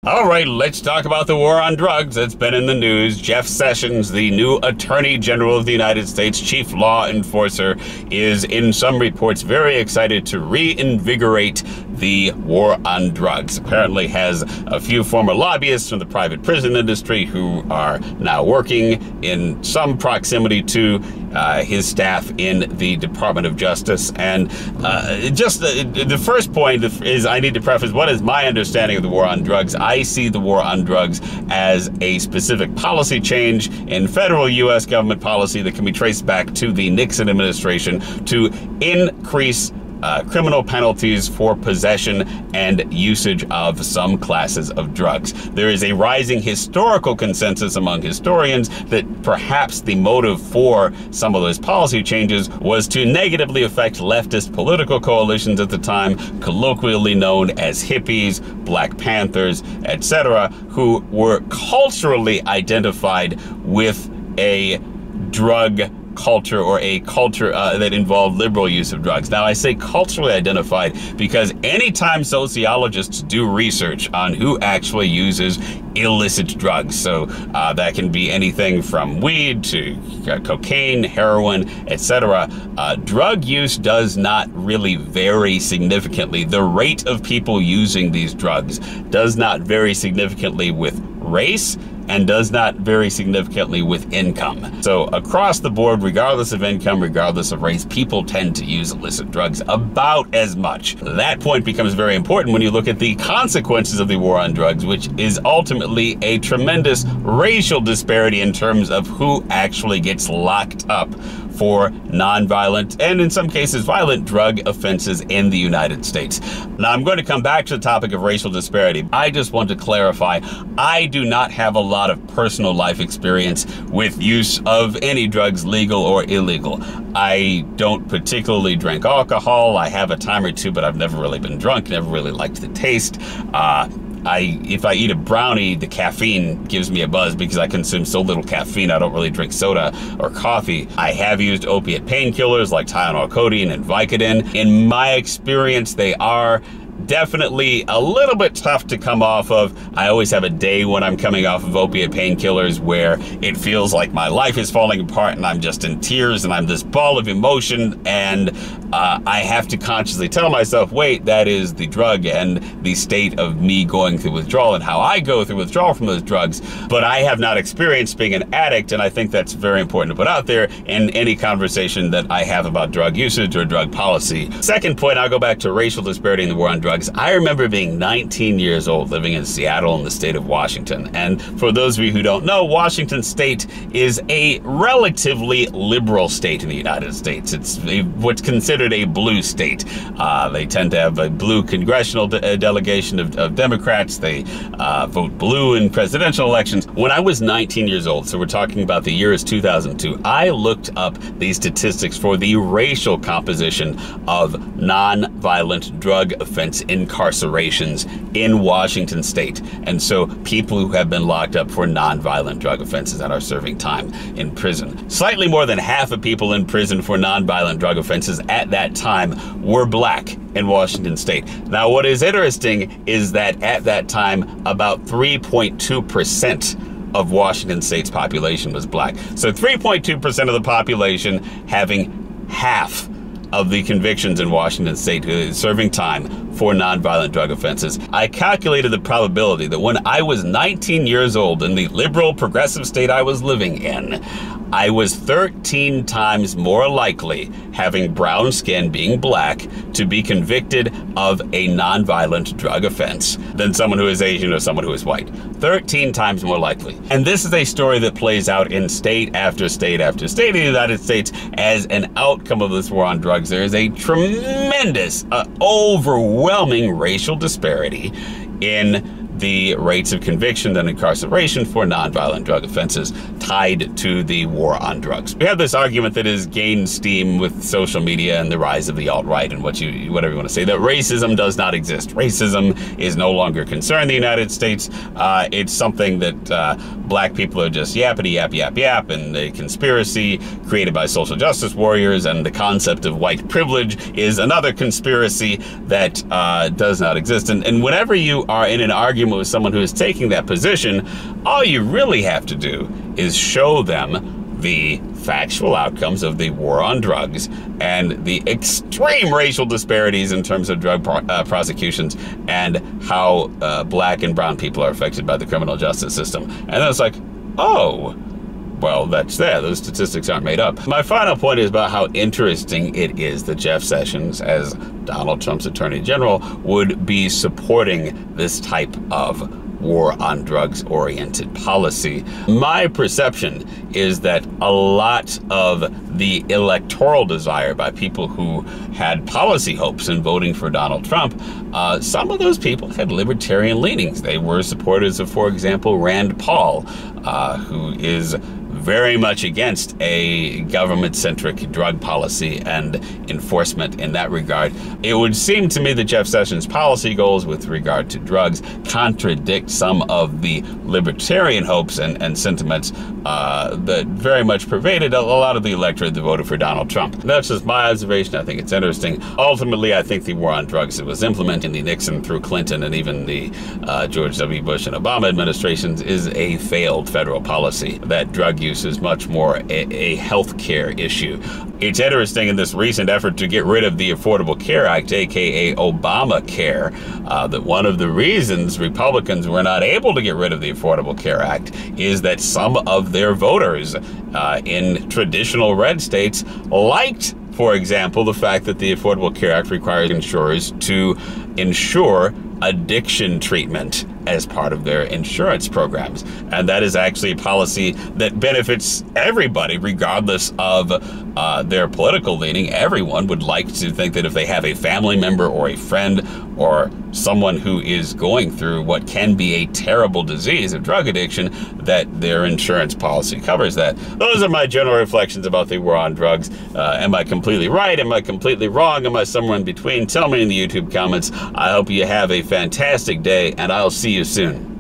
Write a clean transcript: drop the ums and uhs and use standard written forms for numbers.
All right, let's talk about the war on drugs that's been in the news. Jeff Sessions, the new Attorney General of the United States, chief law enforcer, is in some reports very excited to reinvigorate the war on drugs. Apparently has a few former lobbyists from the private prison industry who are now working in some proximity to his staff in the Department of Justice. And just the first point is I need to preface what is my understanding of the war on drugs. I see the war on drugs as a specific policy change in federal U.S. government policy that can be traced back to the Nixon administration to increase criminal penalties for possession and usage of some classes of drugs. There is a rising historical consensus among historians that perhaps the motive for some of those policy changes was to negatively affect leftist political coalitions at the time, colloquially known as hippies, Black Panthers, etc., who were culturally identified with a drug culture or a culture that involved liberal use of drugs. Now, I say culturally identified because anytime sociologists do research on who actually uses illicit drugs, so that can be anything from weed to cocaine, heroin, etc., drug use does not really vary significantly. The rate of people using these drugs does not vary significantly with race and does not vary significantly with income. So across the board, regardless of income, regardless of race, people tend to use illicit drugs about as much. That point becomes very important when you look at the consequences of the war on drugs, which is ultimately a tremendous racial disparity in terms of who actually gets locked up for nonviolent and in some cases violent drug offenses in the United States. Now, I'm going to come back to the topic of racial disparity. I just want to clarify, I do not have a lot of personal life experience with use of any drugs, legal or illegal. I don't particularly drink alcohol. I have a time or two, but I've never really been drunk, never really liked the taste. If I eat a brownie, the caffeine gives me a buzz because I consume so little caffeine. I don't really drink soda or coffee. I have used opiate painkillers like Tylenol, codeine, and Vicodin. In my experience, they are definitely a little bit tough to come off of. I always have a day when I'm coming off of opiate painkillers where it feels like my life is falling apart and I'm just in tears and I'm this ball of emotion, and I have to consciously tell myself, wait, that is the drug and the state of me going through withdrawal and how I go through withdrawal from those drugs. But I have not experienced being an addict, and I think that's very important to put out there in any conversation that I have about drug usage or drug policy. Second point, I'll go back to racial disparity in the war on drugs. I remember being 19 years old living in Seattle in the state of Washington. And for those of you who don't know, Washington state is a relatively liberal state in the United States. It's what's considered a blue state. They tend to have a blue congressional delegation of Democrats. They vote blue in presidential elections. When I was 19 years old, so we're talking about the year is 2002, I looked up the statistics for the racial composition of non-violent drug offense incarcerations in Washington state. And so people who have been locked up for non-violent drug offenses and are serving time in prison. Slightly more than half of people in prison for non-violent drug offenses at that time were black in Washington state. Now, what is interesting is that at that time, about 3.2% of Washington state's population was black. So 3.2% of the population having half of the convictions in Washington state serving time for nonviolent drug offenses. I calculated the probability that when I was 19 years old in the liberal progressive state I was living in, I was 13 times more likely, having brown skin, being black, to be convicted of a nonviolent drug offense than someone who is Asian or someone who is white. 13 times more likely. And this is a story that plays out in state after state after state in the United States as an outcome of this war on drugs. There is a tremendous, overwhelming racial disparity in the rates of conviction and incarceration for nonviolent drug offenses tied to the war on drugs. We have this argument that has gained steam with social media and the rise of the alt-right and whatever you want to say, that racism does not exist. Racism is no longer a concern in the United States. It's something that black people are just yappity yap yap yap, and a conspiracy created by social justice warriors, and the concept of white privilege is another conspiracy that does not exist. And whenever you are in an argument argument with someone who is taking that position, all you really have to do is show them the factual outcomes of the war on drugs and the extreme racial disparities in terms of drug prosecutions and how black and brown people are affected by the criminal justice system. And then it's like, oh, well, that's there. Those statistics aren't made up. My final point is about how interesting it is that Jeff Sessions, as Donald Trump's Attorney General, would be supporting this type of war on drugs oriented policy. My perception is that a lot of the electoral desire by people who had policy hopes in voting for Donald Trump, some of those people had libertarian leanings. They were supporters of, for example, Rand Paul, who is very much against a government-centric drug policy and enforcement in that regard. It would seem to me that Jeff Sessions' policy goals with regard to drugs contradict some of the libertarian hopes and sentiments that very much pervaded a lot of the electorate that voted for Donald Trump. That's just my observation. I think it's interesting. Ultimately, I think the war on drugs that was implemented in the Nixon through Clinton and even the George W. Bush and Obama administrations is a failed federal policy. That drug use is much more a health care issue. It's interesting in this recent effort to get rid of the Affordable Care Act, aka Obamacare, that one of the reasons Republicans were not able to get rid of the Affordable Care Act is that some of their voters in traditional red states liked, for example, the fact that the Affordable Care Act requires insurers to insure addiction treatment as part of their insurance programs. And that is actually a policy that benefits everybody, regardless of their political leaning. Everyone would like to think that if they have a family member or a friend or someone who is going through what can be a terrible disease of drug addiction, that their insurance policy covers that. Those are my general reflections about the war on drugs. Am I completely right? Am I completely wrong? Am I somewhere in between? Tell me in the YouTube comments. I hope you have a fantastic day, and I'll see you soon.